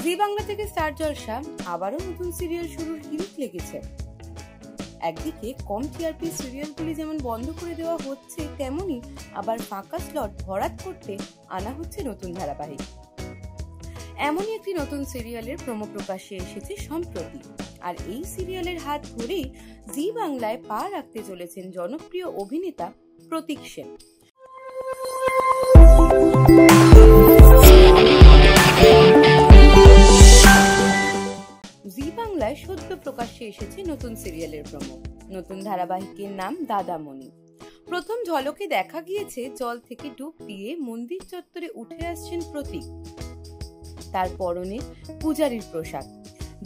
জি বাংলা থেকে স্টার জলসা আবারও নতুন সিরিয়াল শুরুর হিড়িক লেগেছে। একদিকে কম টিআরপি সিরিয়ালগুলি যেমন বন্ধ করে দেওয়া হচ্ছে, তেমনি আবার ফাঁকা স্লট ভরাট করতে আনা হচ্ছে নতুন ধারাবাহিক। এমনই একটি নতুন সিরিয়ালের প্রোমো প্রকাশ্যে এসেছে সম্প্রতি। আর এই সিরিয়ালের হাত ধরেই জি বাংলায় পা রাখতে চলেছেন জনপ্রিয় অভিনেতা প্রতীক সেন। জি বাংলায় সদ্য প্রকাশ্যে এসেছে নতুন সিরিয়ালের প্রোমো। নতুন ধারাবাহিকের নাম দাদামণি। প্রথম ঝলকে দেখা গিয়েছে জল থেকে ডুব দিয়ে মন্দির চত্বরে উঠে আসছেন প্রতীক। তার পরনে পূজারীর পোশাক,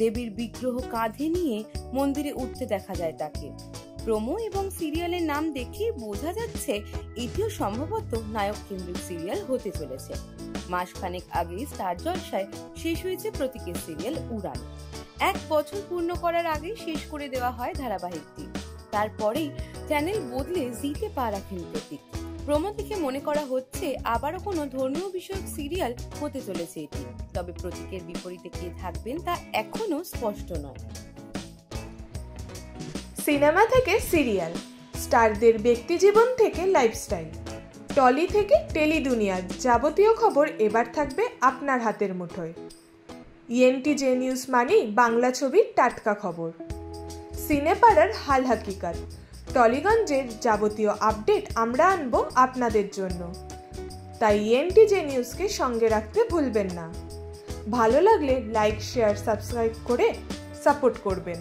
দেবীর বিগ্রহ কাঁধে নিয়ে মন্দিরে উঠতে দেখা যায় তাকে। প্রোমো এবং সিরিয়ালের নাম দেখেই বোঝা যাচ্ছে এটিও সম্ভবত নায়ক কেন্দ্রিক সিরিয়াল হতে চলেছে। মাসখানেক আগেই স্টার জলসায় শেষ হয়েছে প্রতীকের সিরিয়াল উড়ান। 1 বছর পূর্ণ করার আগেই শেষ করে দেওয়া হয় ধারাবাহিকটি। তারপরেই চ্যানেল বদলে জিতে পা রাখেন প্রতীক। প্রোমো থেকে মনে করা হচ্ছে আবারও কোনো ধর্মীয় বিষয়ক সিরিয়াল হতে চলেছে এটি। তবে প্রতীকের বিপরীতে কে থাকবেন তা এখনো স্পষ্ট নয়। সিনেমা থেকে সিরিয়াল, স্টারদের ব্যক্তিজীবন থেকে লাইফস্টাইল, টলি থেকে টেলি দুনিয়ার যাবতীয় খবর এবার থাকবে আপনার হাতের মুঠোয়। ইএনটিজে নিউজ মানেই বাংলা ছবির টাটকা খবর, সিনেপাড়ার হাল হাকিকাত, টলিগঞ্জের যাবতীয় আপডেট আমরা আনবো আপনাদের জন্য। তাই ইএনটিজে নিউজকে সঙ্গে রাখতে ভুলবেন না। ভালো লাগলে লাইক, শেয়ার, সাবস্ক্রাইব করে সাপোর্ট করবেন।